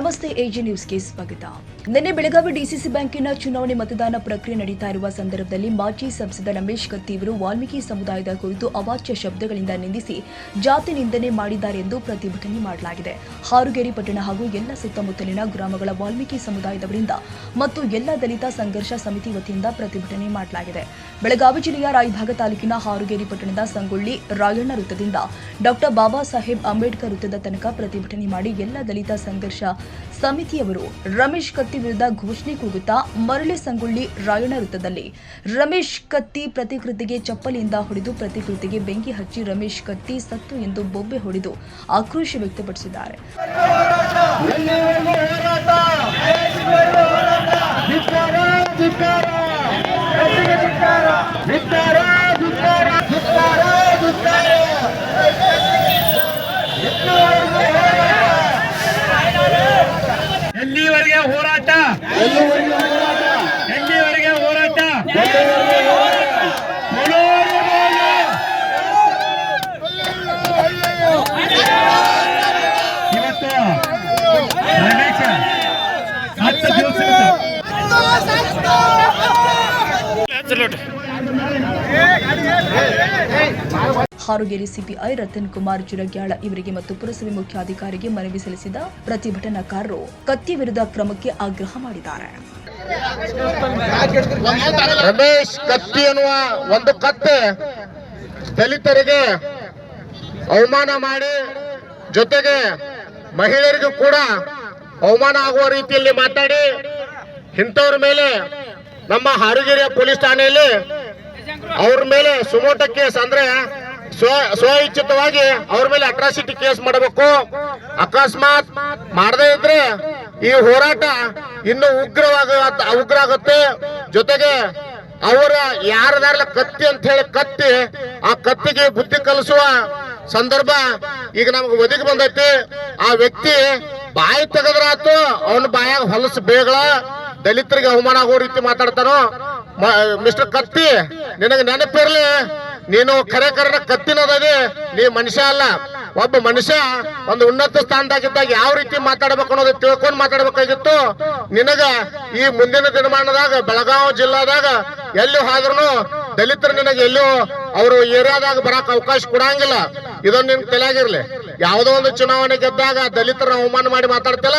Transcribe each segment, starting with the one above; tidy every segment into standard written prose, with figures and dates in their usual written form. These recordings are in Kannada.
ನಮಸ್ತೆ ಎಜಿ ನ್ಯೂಸ್ಗೆ ಸ್ವಾಗತ. ನಿನ್ನೆ ಬೆಳಗಾವಿ ಡಿಸಿಸಿ ಬ್ಯಾಂಕಿನ ಚುನಾವಣೆ ಮತದಾನ ಪ್ರಕ್ರಿಯೆ ನಡೀತಾ ಇರುವ ಸಂದರ್ಭದಲ್ಲಿ ಮಾಜಿ ಸಂಸದ ರಮೇಶ್ ಕತ್ತಿ ಇವರು ವಾಲ್ಮೀಕಿ ಸಮುದಾಯದ ಕುರಿತು ಅವಾಚ್ಯ ಶಬ್ದಗಳಿಂದ ನಿಂದಿಸಿ ಜಾತಿ ನಿಂದನೆ ಮಾಡಿದ್ದಾರೆ ಎಂದು ಪ್ರತಿಭಟನೆ ಮಾಡಲಾಗಿದೆ. ಹಾರುಗೇರಿ ಪಟ್ಟಣ ಹಾಗೂ ಎಲ್ಲ ಸುತ್ತಮುತ್ತಲಿನ ಗ್ರಾಮಗಳ ವಾಲ್ಮೀಕಿ ಸಮುದಾಯದವರಿಂದ ಮತ್ತು ಎಲ್ಲ ದಲಿತ ಸಂಘರ್ಷ ಸಮಿತಿ ವತಿಯಿಂದ ಪ್ರತಿಭಟನೆ ಮಾಡಲಾಗಿದೆ. ಬೆಳಗಾವಿ ಜಿಲ್ಲೆಯ ರಾಯಭಾಗ ತಾಲೂಕಿನ ಹಾರುಗೇರಿ ಪಟ್ಟಣದ ಸಂಗೊಳ್ಳಿ ರಾಯಣ್ಣ ವೃತ್ತದಿಂದ ಡಾಕ್ಟರ್ ಬಾಬಾ ಸಾಹೇಬ್ ಅಂಬೇಡ್ಕರ್ ವೃತ್ತದ ತನಕ ಪ್ರತಿಭಟನೆ ಮಾಡಿ ಎಲ್ಲ ದಲಿತ ಸಂಘರ್ಷ ಸಮಿತಿಯವರು ರಮೇಶ್ ಕತ್ತಿ ವಿರುದ್ಧ ಘೋಷಣೆ ಕೂಗುತ್ತಾ ಮರಳಿ ಸಂಗೊಳ್ಳಿ ರಾಯಣ್ಣ ವೃತ್ತದಲ್ಲಿ ರಮೇಶ್ ಕತ್ತಿ ಪ್ರತಿಕೃತಿಗೆ ಚಪ್ಪಲಿಯಿಂದ ಹೊಡೆದು ಪ್ರತಿಕೃತಿಗೆ ಬೆಂಕಿ ಹಚ್ಚಿ ರಮೇಶ್ ಕತ್ತಿ ಸತ್ತು ಎಂದು ಬೊಬ್ಬೆ ಹೊಡೆದು ಆಕ್ರೋಶ ವ್ಯಕ್ತಪಡಿಸಿದ್ದಾರೆ. ಎಲ್ಲಿವರೆಗೆ ಹೋರಾಟ? ಎಲ್ಲಿವರೆಗೆ ಹೋರಾಟ? ಇವತ್ತು ರಮೇಶ 10 ದಿವಸ ಹಾರುಗೇರಿ ಸಿಪಿಐ ರತನ್ ಕುಮಾರ್ ಜುರಗ್ಯಾಳ ಇವರಿಗೆ ಮತ್ತು ಪುರಸಭೆ ಮುಖ್ಯಾಧಿಕಾರಿಗೆ ಮನವಿ ಸಲ್ಲಿಸಿದ ಪ್ರತಿಭಟನಾಕಾರರು ಕತ್ತಿ ವಿರುದ್ಧ ಕ್ರಮಕ್ಕೆ ಆಗ್ರಹ ಮಾಡಿದ್ದಾರೆ. ರಮೇಶ್ ಕತ್ತಿ ಎನ್ನುವ ಒಂದು ಕತ್ತೆ ದಲಿತರಿಗೆ ಅವಮಾನ ಮಾಡಿ ಜೊತೆಗೆ ಮಹಿಳೆಯರಿಗೂ ಕೂಡ ಅವಮಾನ ಆಗುವ ರೀತಿಯಲ್ಲಿ ಮಾತಾಡಿ ಇಂಥವ್ರ ಮೇಲೆ ನಮ್ಮ ಹಾರುಗೇರಿಯ ಪೊಲೀಸ್ ಠಾಣೆಯಲ್ಲಿ ಅವ್ರ ಮೇಲೆ ಸುಮೋಟ ಕೇಸ್ ಅಂದ್ರೆ ಸ್ವಇಚ್ಛಿತವಾಗಿ ಅವ್ರ ಮೇಲೆ ಅಟ್ರಾಸಿಟಿ ಕೇಸ್ ಮಾಡಬೇಕು. ಅಕಸ್ಮಾತ್ ಮಾಡದೇ ಇದ್ರೆ ಈ ಹೋರಾಟ ಇನ್ನು ಉಗ್ರ ಆಗುತ್ತೆ. ಜೊತೆಗೆ ಅವರ ಯಾರದಾರಲ್ಲ ಕತ್ತಿ ಅಂತ ಹೇಳಿ ಕತ್ತಿ ಆ ಕತ್ತಿಗೆ ಬುದ್ಧಿ ಕಲಿಸುವ ಸಂದರ್ಭ ಈಗ ನಮ್ಗೆ ಒದಗಿ ಬಂದೈತಿ. ಆ ವ್ಯಕ್ತಿ ಬಾಯಿ ತೆಗೆದ್ರಾತು ಅವನ ಬಾಯಾಗ ಹೊಲಸು ಬೇಗಳ ದಲಿತರಿಗೆ ಅವಮಾನ ಆಗೋ ರೀತಿ ಮಾತಾಡ್ತಾನೋ. ಮಿಸ್ಟರ್ ಕತ್ತಿ, ನಿನಗೆ ನೆನಪಿರ್ಲಿ, ನೀನು ಖರೆ ಕತ್ತಿನೋದೇ, ನೀ ಮನುಷ್ಯ ಅಲ್ಲ. ಒಬ್ಬ ಮನುಷ್ಯ ಒಂದು ಉನ್ನತ ಸ್ಥಾನದಾಗಿದ್ದಾಗ ಯಾವ ರೀತಿ ಮಾತಾಡ್ಬೇಕು ಅನ್ನೋದು ತಿಳ್ಕೊಂಡು ಮಾತಾಡ್ಬೇಕಾಗಿತ್ತು. ನಿನಗ ಈ ಮುಂದಿನ ದಿನಮಾನದಾಗ ಬೆಳಗಾವಿ ಜಿಲ್ಲಾದಾಗ ಎಲ್ಲಿ ಹೋದ್ರೂ ದಲಿತರು ನಿನಗೆ ಎಲ್ಲೂ ಅವರು ಏರಿಯಾದಾಗ ಬರಕ್ ಅವಕಾಶ ಕೊಡಂಗಿಲ್ಲ. ಇದೊಂದು ನಿನ್ ತಲೆಯಾಗಿರ್ಲಿ. ಯಾವುದೋ ಒಂದು ಚುನಾವಣೆ ಗೆದ್ದಾಗ ದಲಿತರ ಅವಮಾನ ಮಾಡಿ ಮಾತಾಡ್ತಿಲ್ಲ.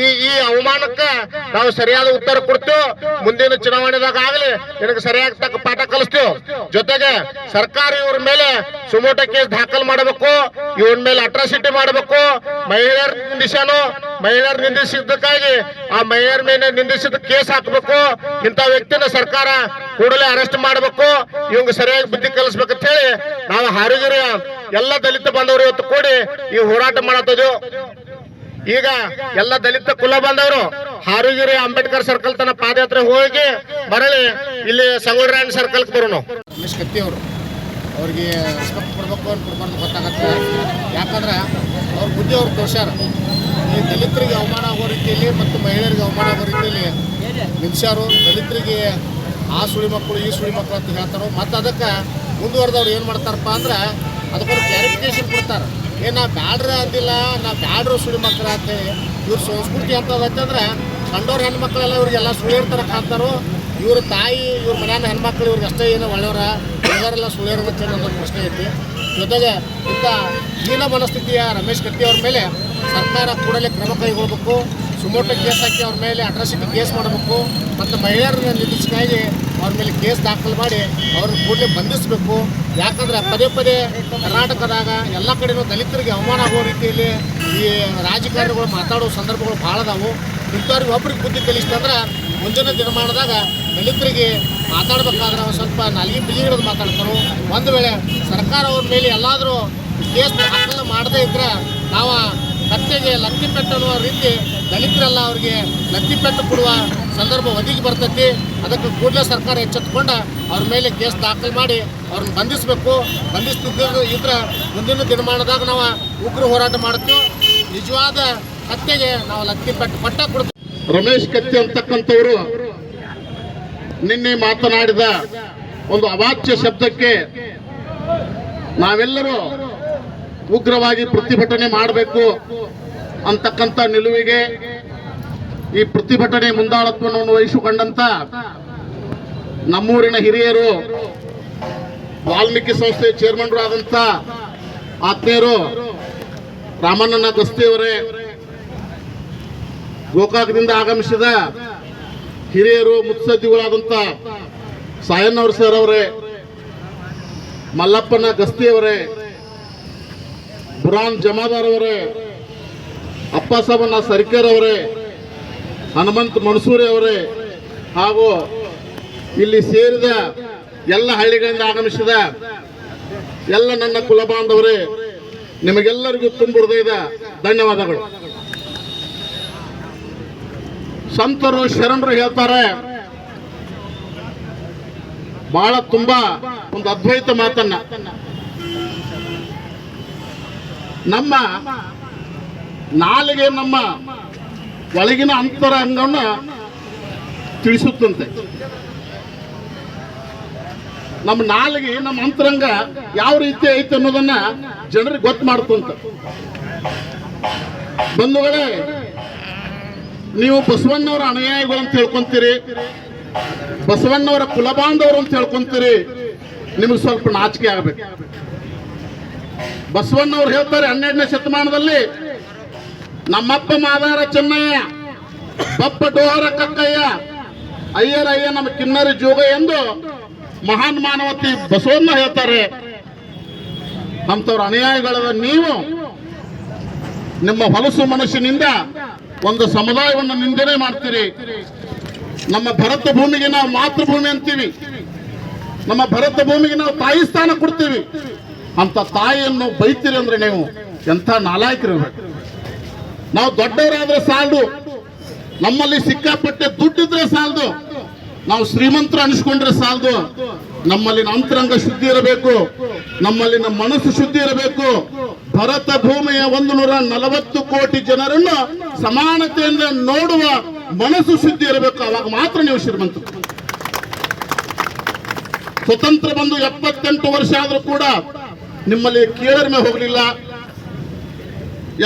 ಈ ಅವಮಾನಕ್ಕೆ ನಾವು ಸರಿಯಾದ ಉತ್ತರ ಕೊಡ್ತೇವೆ. ಮುಂದಿನ ಚುನಾವಣೆದಾಗ ಆಗ್ಲಿ ನಿನಗೆ ಸರಿಯಾಗಿ ತಕ್ಕ ಪಾಠ ಕಲಿಸ್ತೇವೆ. ಜೊತೆಗೆ ಸರ್ಕಾರ ಇವ್ರ ಮೇಲೆ ಸುಮೋಟ ಕೇಸ್ ದಾಖಲು ಮಾಡಬೇಕು, ಇವ್ರ ಮೇಲೆ ಅಟ್ರಾಸಿಟಿ ಮಾಡಬೇಕು. ಮಹಿಳೆಯರ ನಿಂದಿಸಿದ್ದಕ್ಕಾಗಿ ಆ ಮಹಿಳೆಯರ ಮೇಲೆ ನಿಂದಿಸಿದ ಕೇಸ್ ಹಾಕಬೇಕು. ಇಂಥ ವ್ಯಕ್ತಿನ ಸರ್ಕಾರ ಕೂಡಲೇ ಅರೆಸ್ಟ್ ಮಾಡಬೇಕು. ಇವಂಗ ಸರಿಯಾಗಿ ಬುದ್ಧಿ ಕಲಿಸ್ಬೇಕಂತ ಹೇಳಿ ನಾವು ಹಾರುಗೇರಿಯ ಎಲ್ಲ ದಲಿತ ಬಾಂಧವರು ಇವತ್ತು ಕೂಡಿ ಈ ಹೋರಾಟ ಮಾಡತ್ತೇವೆ. ಈಗ ಎಲ್ಲ ದಲಿತ ಕುಲ ಬಾಂಧವರು ಹಾರುಗೇರಿ ಅಂಬೇಡ್ಕರ್ ಸರ್ಕಲ್ ತನ್ನ ಪಾದಯಾತ್ರೆ ಹೋಗಿ ಮರಳಿ ಇಲ್ಲಿ ಸಂಗೊಳ್ಳಿ ರಾಯಣ್ಣ ಸರ್ಕಲ್ ಬರೋಣ. ರಮೇಶ್ ಕತ್ತಿ ಅವರು ಅವ್ರಿಗೆ ರೆಸ್ಪೆಕ್ಟ್ ಕೊಡ್ಬೇಕು ಅಂತ ಕೊಡ್ಬಾರ್ದು ಗೊತ್ತಾಗತ್ತೆ. ಯಾಕಂದ್ರೆ ಅವ್ರ ಬುದ್ಧಿ ಅವ್ರು ತೋರ್ಸ್ಯಾರ. ಈ ದಲಿತರಿಗೆ ಅವಮಾನ ಆಗೋ ರೀತಿಯಲ್ಲಿ ಮತ್ತು ಮಹಿಳೆಯರಿಗೆ ಅವಮಾನ ಆಗೋ ರೀತಿಯಲ್ಲಿ ನಿಲ್ಸ್ಯಾರು. ದಲಿತರಿಗೆ ಆ ಸುಳಿ ಮಕ್ಕಳು ಈ ಸುಳಿ ಮಕ್ಕಳು ಅಂತ ಹೇಳ್ತಾರೋ. ಮತ್ತು ಅದಕ್ಕೆ ಮುಂದುವರೆದವ್ರು ಏನು ಮಾಡ್ತಾರಪ್ಪ ಅಂದ್ರೆ ಅದಕ್ಕೊಂದು ಕ್ಲಾರಿಫಿಕೇಶನ್ ಕೊಡ್ತಾರೆ. ನಾ ಬ್ಯಾಡ್ರ ಅಂದಿಲ್ಲ, ನಾ ಬ್ಯಾಡ್ರು ಸುಳಿ ಮಕ್ಕಳು ಅಂತೇಳಿ. ಇವ್ರ ಸಂಸ್ಕೃತಿ ಅಂತಂದ್ರೆ ಕಂಡೋರ್ ಹೆಣ್ಮಕ್ಳೆಲ್ಲ ಇವ್ರಿಗೆಲ್ಲ ಸುಳಿಯರ್ತಾರ ಕಾಣ್ತಾರೋ. ಇವ್ರ ತಾಯಿ ಇವ್ರ ಮನೆಯ ಹೆಣ್ಮಕ್ಳು ಇವ್ರಿಗೆ ಅಷ್ಟೇ ಏನೋ ಒಳ್ಳೆಯವರ ಎಲ್ಲರೆಲ್ಲ ಸುಳಿಯರ್ ಅಂತ ಅನ್ನೋದು ಪ್ರಶ್ನೆ ಐತಿ. ಜೊತೆಗೆ ಇಂಥ ಹೀನ ಮನಸ್ಥಿತಿಯ ರಮೇಶ್ ಕತ್ತಿ ಅವ್ರ ಮೇಲೆ ಸರ್ಕಾರ ಕೂಡಲೇ ಕ್ರಮ ಕೈಗೊಳ್ಬೇಕು. ಸುಮೋಟ ಕೇಸ್ ಹಾಕಿ ಅವ್ರ ಮೇಲೆ ಅಟ್ರಾಸಿಟಿ ಕೇಸ್ ಮಾಡಬೇಕು. ಮತ್ತು ಮಹಿಳೆಯರನ್ನ ನಿಲ್ಲಿಸಿಗಾಗಿ ಅವ್ರ ಮೇಲೆ ಕೇಸ್ ದಾಖಲು ಮಾಡಿ ಅವ್ರನ್ನ ಕೂಡಲೇ ಬಂಧಿಸಬೇಕು. ಯಾಕಂದ್ರೆ ಪದೇ ಪದೇ ಕರ್ನಾಟಕದಾಗ ಎಲ್ಲ ಕಡೆಯೂ ದಲಿತರಿಗೆ ಅವಮಾನ ಆಗೋ ರೀತಿಯಲ್ಲಿ ಈ ರಾಜಕಾರಣಿಗಳು ಮಾತಾಡೋ ಸಂದರ್ಭಗಳು ಭಾಳ ಅದಾವು. ಇಂಥವ್ರಿಗೆ ಒಬ್ರಿಗೆ ಬುದ್ಧಿ ಕಲಿಸ್ತಂದ್ರೆ ಮುಂದಿನ ದಿನಮಾನದಾಗ ದಲಿತರಿಗೆ ಮಾತಾಡ್ಬೇಕಾದ್ರೆ ಒಂದು ಸ್ವಲ್ಪ ನಾಲ್ಗೆ ಬಿಗಿ ಹಿಡಿದು ಮಾತಾಡ್ತಾರೋ. ಒಂದು ವೇಳೆ ಸರ್ಕಾರ ಅವ್ರ ಮೇಲೆ ಎಲ್ಲಾದರೂ ಕೇಸ್ ದಾಖಲು ಮಾಡದೇ ಇದ್ರೆ ನಾವು ಕತ್ತೆಗೆ ಲತ್ತಿಪೆಟ್ಟು ಅನ್ನುವ ರೀತಿ ದಲಿತರೆಲ್ಲ ಅವ್ರಿಗೆ ಲತ್ತಿಪೆಟ್ಟು ಕೊಡುವ ಸಂದರ್ಭ ಒದಗಿ ಬರ್ತೈತಿ. ಅದಕ್ಕೆ ಕೂಡಲೇ ಸರ್ಕಾರ ಎಚ್ಚೆತ್ತುಕೊಂಡು ಅವ್ರ ಮೇಲೆ ಕೇಸ್ ದಾಖಲು ಮಾಡಿ ಅವ್ರನ್ನ ಬಂಧಿಸಬೇಕು. ಬಂಧಿಸ್ತಿದ್ರೆ ಮುಂದಿನ ದಿನಮಾನದಾಗ ನಾವು ಉಗ್ರ ಹೋರಾಟ ಮಾಡ್ತೀವಿ. ನಿಜವಾದ ಕತ್ತೆಗೆ ನಾವು ಲತ್ತಿಪೆಟ್ಟು ಪಟ್ಟ ಕೊಡ್ತೀವಿ. ರಮೇಶ್ ಕತ್ತಿ ಅಂತಕ್ಕಂಥವರು ನಿನ್ನೆ ಮಾತನಾಡಿದ ಒಂದು ಅವಾಚ್ಯ ಶಬ್ದಕ್ಕೆ ನಾವೆಲ್ಲರೂ ಉಗ್ರವಾಗಿ ಪ್ರತಿಭಟನೆ ಮಾಡಬೇಕು ಅಂತಕ್ಕಂಥ ನಿಲುವಿಗೆ ಈ ಪ್ರತಿಭಟನೆ ಮುಂದಾಳತ್ವವನ್ನು ವಹಿಸಿಕೊಂಡಂತ ನಮ್ಮೂರಿನ ಹಿರಿಯರು, ವಾಲ್ಮೀಕಿ ಸಂಸ್ಥೆ ಚೇರ್ಮನ್ರು ಆದಂತ ಆತ್ಮೀಯರು ರಾಮಣ್ಣನ ಗಸ್ತಿಯವರೇ, ಗೋಕಾಕದಿಂದ ಆಗಮಿಸಿದ ಹಿರಿಯರು ಮುತ್ಸದ್ದಿಗಳಾದಂತ ಸಾಯಣ್ಣವ್ರ ಸರ್ ಅವರೇ, ಮಲ್ಲಪ್ಪನ ಗಸ್ತಿಯವರೇ, ಬುರಾನ್ ಜಮಾದಾರ್ ಅವರೇ, ಅಪ್ಪಸಾಬಣ್ಣ ಸರ್ಕೇರ್ ಅವರೇ, ಹನುಮಂತ್ ಮನ್ಸೂರಿ ಅವರೇ, ಹಾಗೂ ಇಲ್ಲಿ ಸೇರಿದ ಎಲ್ಲ ಹಳ್ಳಿಗಳಿಂದ ಆಗಮಿಸಿದ ಎಲ್ಲ ನನ್ನ ಕುಲ ಬಾಂಧವರೇ, ನಿಮಗೆಲ್ಲರಿಗೂ ತುಂಬ ಹೃದಯದ ಧನ್ಯವಾದಗಳು. ಸಂತರು ಶರಣರು ಹೇಳ್ತಾರೆ, ಬಹಳ ತುಂಬಾ ಒಂದು ಅದ್ವೈತ ಮಾತನ್ನ, ನಮ್ಮ ನಾಲಿಗೆ ನಮ್ಮ ಒಳಗಿನ ಅಂತರಂಗವನ್ನು ತಿಳಿಸುತ್ತಂತೆ. ನಮ್ಮ ನಾಲಿಗೆ ನಮ್ಮ ಅಂತರಂಗ ಯಾವ ರೀತಿ ಐತೆ ಅನ್ನೋದನ್ನ ಜನರಿಗೆ ಗೊತ್ತು ಮಾಡ್ತಂತ. ಬಂಧುಗಳೇ, ನೀವು ಬಸವಣ್ಣವರ ಅನುಯಾಯಿಗಳು ಅಂತ ಹೇಳ್ಕೊಂತೀರಿ, ಬಸವಣ್ಣವರ ಕುಲಬಾಂಧವರು ಅಂತ ಹೇಳ್ಕೊಂತೀರಿ, ನಿಮಗೆ ಸ್ವಲ್ಪ ನಾಚಿಕೆ ಆಗಬೇಕು. ಬಸವಣ್ಣವ್ರು ಹೇಳ್ತಾರೆ 12ನೇ ಶತಮಾನದಲ್ಲಿ, ನಮ್ಮಪ್ಪ ಮಾದಾರ ಚೆನ್ನಯ್ಯ, ಬಪ್ಪ ಡೋಹರ ಕಕ್ಕಯ್ಯ, ಅಯ್ಯರ ಅಯ್ಯ ನಮ್ಮ ಕಿನ್ನರಿ ಜೋಗ ಎಂದು ಮಹಾನ್ ಮಾನವತಿ ಬಸವಣ್ಣ ಹೇಳ್ತಾರೆ. ಅಂತವ್ರ ಅನುಯಾಯಿಗಳದ ನೀವು ನಿಮ್ಮ ಹೊಲಸು ಮನಸ್ಸಿನಿಂದ ಒಂದು ಸಮುದಾಯವನ್ನು ನಿಂದನೆ ಮಾಡ್ತೀರಿ. ನಮ್ಮ ಭರತ ಭೂಮಿಗೆ ನಾವು ಮಾತೃಭೂಮಿ ಅಂತೀವಿ, ನಮ್ಮ ಭರತ ಭೂಮಿಗೆ ನಾವು ತಾಯಿ ಸ್ಥಾನ ಕೊಡ್ತೀವಿ. ಅಂತ ತಾಯಿಯನ್ನು ಬೈತೀರಿ ಅಂದ್ರೆ ನೀವು ಎಂಥ ನಾಲಾಯಕರಿರ್ಬೇಕು. ನಾವು ದೊಡ್ಡವರಾದ್ರೆ ಸಾಲದು, ನಮ್ಮಲ್ಲಿ ಸಿಕ್ಕಾಪಟ್ಟೆ ದುಡ್ಡಿದ್ರೆ ಸಾಲದು, ನಾವು ಶ್ರೀಮಂತರು ಅನಿಸ್ಕೊಂಡ್ರೆ ಸಾಲದು. ನಮ್ಮಲ್ಲಿನ ಅಂತರಂಗ ಶುದ್ಧಿ ಇರಬೇಕು, ನಮ್ಮಲ್ಲಿನ ಮನಸ್ಸು ಶುದ್ಧಿ ಇರಬೇಕು. ಭರತ ಭೂಮಿಯ 140 ಕೋಟಿ ಜನರನ್ನು ಸಮಾನತೆಯಿಂದ ನೋಡುವ ಮನಸ್ಸು ಶುದ್ಧಿ ಇರಬೇಕು. ಅವಾಗ ಮಾತ್ರ ನೀವು ಶ್ರೀಮಂತರು. ಸ್ವತಂತ್ರ ಬಂದು 78 ವರ್ಷ ಆದ್ರೂ ಕೂಡ ನಿಮ್ಮಲ್ಲಿ ಕೀಳರಿಮೆ ಹೋಗಲಿಲ್ಲ,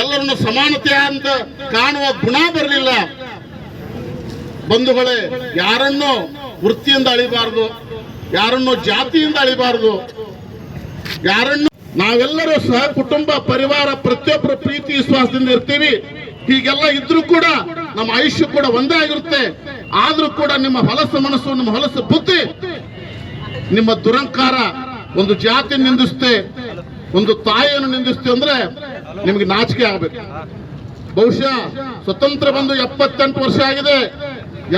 ಎಲ್ಲರನ್ನು ಸಮಾನತೆ ಅಂತ ಕಾಣುವ ಗುಣ ಬರಲಿಲ್ಲ. ಬಂಧುಗಳೇ, ಯಾರನ್ನು ವೃತ್ತಿಯಿಂದ ಅಳಿಬಾರದು, ಯಾರನ್ನು ಜಾತಿಯಿಂದ ಅಳಿಬಾರದು, ಯಾರನ್ನು ನಾವೆಲ್ಲರೂ ಸಹ ಕುಟುಂಬ ಪರಿವಾರ ಪ್ರತಿಯೊಬ್ಬರು ಪ್ರೀತಿ ವಿಶ್ವಾಸದಿಂದ ಇರ್ತೀವಿ. ಹೀಗೆಲ್ಲ ಇದ್ರೂ ಕೂಡ ನಮ್ಮ ಆಯುಷ್ಯ ಕೂಡ ಒಂದೇ ಆಗಿರುತ್ತೆ. ಆದ್ರೂ ಕೂಡ ನಿಮ್ಮ ಹೊಲಸು ಮನಸ್ಸು, ನಿಮ್ಮ ಹೊಲಸು ಬುದ್ಧಿ, ನಿಮ್ಮ ದುರಂಕಾರ ಒಂದು ಜಾತಿ ನಿಂದಿಸುತ್ತೆ, ಒಂದು ತಾಯಿಯನ್ನು ನಿಂದಿಸುತ್ತೆ ಅಂದ್ರೆ ನಿಮಗೆ ನಾಚಿಕೆ ಆಗಬೇಕು. ಬಹುಶಃ ಸ್ವತಂತ್ರ ಬಂದು 78 ವರ್ಷ ಆಗಿದೆ.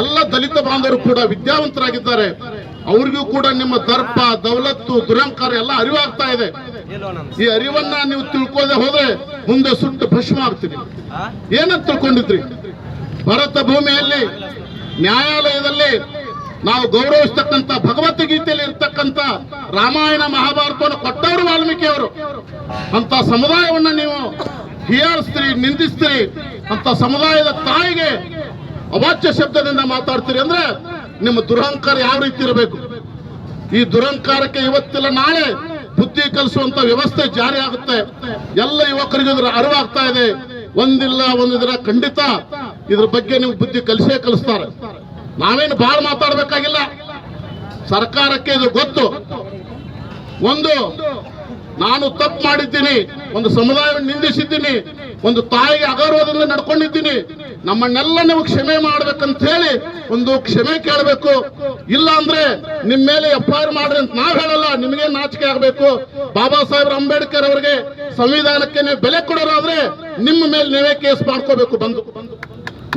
ಎಲ್ಲ ದಲಿತ ಬಾಂಧವರು ಕೂಡ ವಿದ್ಯಾವಂತರಾಗಿದ್ದಾರೆ. ಅವ್ರಿಗೂ ಕೂಡ ನಿಮ್ಮ ದರ್ಪ, ದೌಲತ್ತು, ದುರಂಕಾರ ಎಲ್ಲ ಅರಿವಾಗ್ತಾ ಇದೆ. ಈ ಅರಿವನ್ನ ನೀವು ತಿಳ್ಕೊಳ್ಳದೆ ಹೋದ್ರೆ ಮುಂದೆ ಸುಟ್ಟು ಭಸ್ಮ ಆಗ್ತೀರಿ. ಏನಂತ ತಿಳ್ಕೊಂಡಿದ್ರಿ? ಭರತ ಭೂಮಿಯಲ್ಲಿ ನ್ಯಾಯಾಲಯದಲ್ಲಿ ನಾವು ಗೌರವಿಸ್ತಕ್ಕಂಥ ಭಗವದ್ಗೀತೆಯಲ್ಲಿ ಇರ್ತಕ್ಕಂಥ ರಾಮಾಯಣ ಮಹಾಭಾರತವನ್ನು ಕೊಟ್ಟವರು ವಾಲ್ಮೀಕಿ ಅವರು. ಅಂತ ಸಮುದಾಯವನ್ನ ನೀವು ಹೀಯಾಳಿಸ್ತೀರಿ, ನಿಂದಿಸ್ತೀರಿ. ಅಂತ ಸಮುದಾಯದ ತಾಯಿಗೆ ಅವಾಚ್ಯ ಶಬ್ದದಿಂದ ಮಾತಾಡ್ತೀರಿ ಅಂದ್ರೆ ನಿಮ್ಮ ದುರಹಂಕಾರ ಯಾವ ರೀತಿ ಇರಬೇಕು? ಈ ದುರಹಂಕಾರಕ್ಕೆ ಇವತ್ತಿಲ್ಲ ನಾಳೆ ಬುದ್ಧಿ ಕಲಿಸುವಂತ ವ್ಯವಸ್ಥೆ ಜಾರಿ ಆಗುತ್ತೆ. ಎಲ್ಲ ಯುವಕರಿಗೂ ಇದ್ರ ಅರಿವಾಗ್ತಾ ಇದೆ. ಒಂದಿಲ್ಲ ಒಂದಿದ್ರ ಖಂಡಿತ ಇದ್ರ ಬಗ್ಗೆ ನೀವು ಬುದ್ಧಿ ಕಲಿಸೇ ಕಲಿಸ್ತಾರೆ. ನಾವೇನು ಬಹಳ ಮಾತಾಡ್ಬೇಕಾಗಿಲ್ಲ. ಸರ್ಕಾರಕ್ಕೆ ಇದು ಗೊತ್ತು. ಒಂದು, ನಾನು ತಪ್ಪು ಮಾಡಿದ್ದೀನಿ, ಒಂದು ಸಮುದಾಯವನ್ನು ನಿಂದಿಸಿದ್ದೀನಿ, ಒಂದು ತಾಯಿಗೆ ಅಗೌರವದಿಂದ ನಡ್ಕೊಂಡಿದ್ದೀನಿ, ನಮ್ಮನ್ನೆಲ್ಲ ನೀವು ಕ್ಷಮೆ ಮಾಡ್ಬೇಕಂತ ಹೇಳಿ ಒಂದು ಕ್ಷಮೆ ಕೇಳಬೇಕು. ಇಲ್ಲ ಅಂದ್ರೆ ನಿಮ್ ಮೇಲೆ FIR ಮಾಡ್ರಿ ಅಂತ ನಾವ್ ಹೇಳಲ್ಲ, ನಿಮಗೆ ನಾಚಿಕೆ ಆಗಬೇಕು. ಬಾಬಾ ಸಾಹೇಬ್ ಅಂಬೇಡ್ಕರ್ ಅವರಿಗೆ ಸಂವಿಧಾನಕ್ಕೆ ನೀವು ಬೆಲೆ ಕೊಡೋರಾದ್ರೆ ನಿಮ್ಮ ಮೇಲೆ ನೀವೇ ಕೇಸ್ ಮಾಡ್ಕೋಬೇಕು. ಬಂದು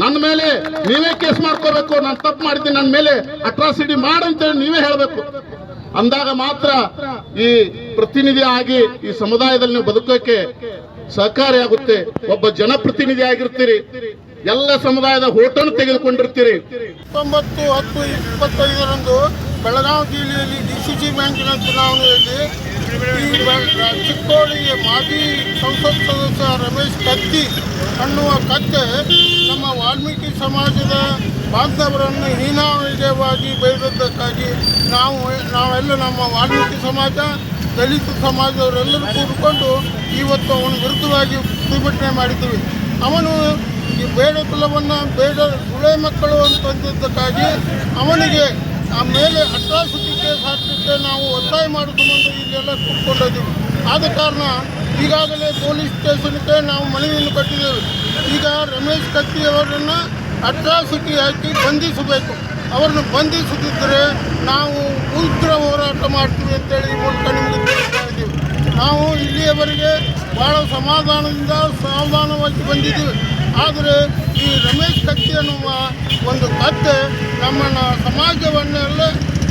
ನನ್ನ ಮೇಲೆ ನೀವೇ ಕೇಸ್ ಮಾಡ್ಕೋಬೇಕು. ನಾನು ತಪ್ಪು ಮಾಡಿದ್ದೀನಿ, ನನ್ನ ಮೇಲೆ ಅಟ್ರಾಸಿಟಿ ಮಾಡಂತೇಳಿ ನೀವೇ ಹೇಳಬೇಕು. ಅಂದಾಗ ಮಾತ್ರ ಈ ಪ್ರತಿನಿಧಿ ಆಗಿ ಈ ಸಮುದಾಯದಲ್ಲಿ ನೀವು ಬದುಕೋಕೆ ಸಹಕಾರಿಯಾಗುತ್ತೆ. ಒಬ್ಬ ಜನಪ್ರತಿನಿಧಿ ಆಗಿರ್ತೀರಿ, ಎಲ್ಲ ಸಮುದಾಯದ ಓಟನ್ನು ತೆಗೆದುಕೊಂಡಿರ್ತೀರಿ. 19/10/25 ಬೆಳಗಾವಿ ಜಿಲ್ಲೆಯಲ್ಲಿ DCC ಬ್ಯಾಂಕಿನ ಚುನಾವಣೆಯಲ್ಲಿ ಚಿಕ್ಕೋಡಿಗೆ ಮಾಜಿ ಸಂಸತ್ ಸದಸ್ಯ ರಮೇಶ್ ಕತ್ತಿ ಅನ್ನುವ ಕತ್ತೆ ನಮ್ಮ ವಾಲ್ಮೀಕಿ ಸಮಾಜದ ಬಾಂಧವರನ್ನು ಹೀನಾಯವಾಗಿ ಬೈದದ್ದಕ್ಕಾಗಿ ನಾವೆಲ್ಲ ನಮ್ಮ ವಾಲ್ಮೀಕಿ ಸಮಾಜ, ದಲಿತ ಸಮಾಜದವರೆಲ್ಲರೂ ಕೂಡಿಕೊಂಡು ಇವತ್ತು ಅವನ ವಿರುದ್ಧವಾಗಿ ಪ್ರತಿಭಟನೆ ಮಾಡಿದ್ದೀವಿ. ಅವನು ಈ ಬೇಡ ಕುಲವನ್ನು ಬೇಡ ಸುಳೆ ಮಕ್ಕಳು ಅಂತಂದಿದ್ದಕ್ಕಾಗಿ ಅವನಿಗೆ ಆ ಮೇಲೆ ಅಟ್ರಾಸಿಟಿ ಕೇಸ್ ಹಾಕಲಿಕ್ಕೆ ನಾವು ಒತ್ತಾಯ ಮಾಡಿಕೊಂಡು ಇಲ್ಲೆಲ್ಲ ಕೂತ್ಕೊಂಡಿದ್ದೀವಿ. ಆದ ಕಾರಣ ಈಗಾಗಲೇ ಪೊಲೀಸ್ ಸ್ಟೇಷನ್ಗೆ ನಾವು ಮನವಿಯನ್ನು ಕೊಟ್ಟಿದ್ದೇವೆ. ಈಗ ರಮೇಶ್ ಕತ್ತಿ ಅವರನ್ನು ಅಟ್ರಾಸಿಟಿ ಹಾಕಿ ಬಂಧಿಸಬೇಕು. ಅವರನ್ನು ಬಂಧಿಸದಿದ್ದರೆ ನಾವು ಉಗ್ರ ಹೋರಾಟ ಮಾಡ್ತೀವಿ ಅಂತೇಳಿ ಈ ಮೂಲಕ ನಿಮಗೆ ತಿಳಿಸ್ತಾ ಇದ್ದೀವಿ. ನಾವು ಇಲ್ಲಿಯವರೆಗೆ ಭಾಳ ಸಮಾಧಾನದಿಂದ ಸಾವಧಾನವಾಗಿ ಬಂದಿದ್ದೀವಿ. ಆದರೆ ಈ ರಮೇಶ್ ಕತ್ತಿ ಅನ್ನುವ ಒಂದು ಕತ್ತೆ ನಮ್ಮನ್ನು ಸಮಾಜವನ್ನೆಲ್ಲ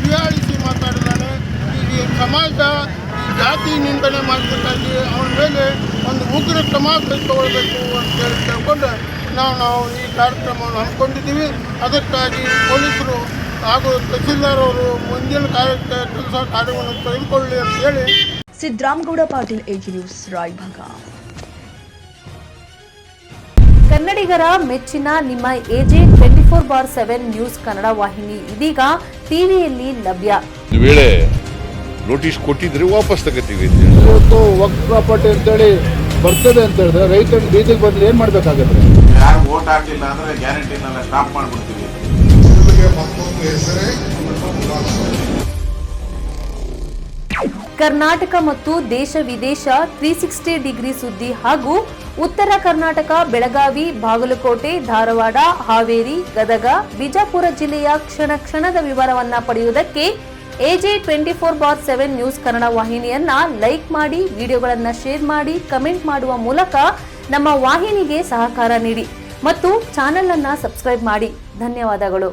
ಹೀಯಾಳಿಸಿ ಮಾತಾಡಿದ್ದಾನೆ. ಈ ಸಮಾಜ ಈ ಜಾತಿ ನಿಂದನೆ ಮಾಡಬೇಕಾಗಿ ಅವನ ಮೇಲೆ ಒಂದು ಉಗ್ರ ಕ್ರಮ ಕೈಗೊಳ್ಳಬೇಕು ಅಂತೇಳಿ ಕೇಳಿಕೊಂಡು ನಾವು ಈ ಕಾರ್ಯಕ್ರಮವನ್ನು ಹಮ್ಮಿಕೊಂಡಿದ್ದೀವಿ. ಅದಕ್ಕಾಗಿ ಪೊಲೀಸರು ಹಾಗೂ ತಹಸೀಲ್ದಾರ್ ಅವರು ಮುಂದಿನ ಕೆಲಸ ಕಾರ್ಯವನ್ನು ತೆಗೆದುಕೊಳ್ಳಿ ಅಂತ ಹೇಳಿ ಸಿದ್ದರಾಮಗೌಡ ಪಾಟೀಲ್, ಎಜಿ ನ್ಯೂಸ್, ರಾಯಭಾಗ. ಕನ್ನಡಿಗರ ಮೆಚ್ಚಿನ ನಿಮ್ಮ ಎಜೆ 24/7 ನ್ಯೂಸ್ ಕನ್ನಡ ವಾಹಿನಿ ಇದೀಗ ಟಿವಿಯಲ್ಲಿ ಲಭ್ಯ. ಒಂದು ವೇಳೆ ನೋಟಿಸ್ ಕೊಟ್ಟಿದ್ರೆ ವಾಪಸ್ ತಗೋತೀವಿ. ಇವತ್ತು ವಕ್ಫ್ ಪ್ರಾಪರ್ಟಿ ಅಂತೇಳಿ ಬರ್ತದೆ ಅಂತ ಹೇಳಿದ್ರೆ ರೈತರು ಬೀದಿಗೆ ಬದಲು ಏನ್ ಮಾಡ್ಬೇಕಾಗತ್ತೆ? ಯಾರು ವೋಟ್ ಹಾಕಿಲ್ಲ ಅಂದ್ರೆ ಗ್ಯಾರಂಟಿನೆಲ್ಲ ಸ್ಟಾಪ್ ಮಾಡ್ಬಿಡ್ತೀವಿ. ಕರ್ನಾಟಕ ಮತ್ತು ದೇಶ ವಿದೇಶ 360 ಡಿಗ್ರಿ ಸುದ್ದಿ ಹಾಗೂ ಉತ್ತರ ಕರ್ನಾಟಕ, ಬೆಳಗಾವಿ, ಬಾಗಲಕೋಟೆ, ಧಾರವಾಡ, ಹಾವೇರಿ, ಗದಗ, ಬಿಜಾಪುರ ಜಿಲ್ಲೆಯ ಕ್ಷಣ ಕ್ಷಣದ ವಿವರವನ್ನ ಪಡೆಯುವುದಕ್ಕೆ ಎಜೆ 24/7 ನ್ಯೂಸ್ ಕನ್ನಡ ವಾಹಿನಿಯನ್ನ ಲೈಕ್ ಮಾಡಿ, ವಿಡಿಯೋಗಳನ್ನ ಶೇರ್ ಮಾಡಿ, ಕಮೆಂಟ್ ಮಾಡುವ ಮೂಲಕ ನಮ್ಮ ವಾಹಿನಿಗೆ ಸಹಕಾರ ನೀಡಿ ಮತ್ತು ಚಾನೆಲ್ ಅನ್ನ ಸಬ್ಸ್ಕ್ರೈಬ್ ಮಾಡಿ. ಧನ್ಯವಾದಗಳು.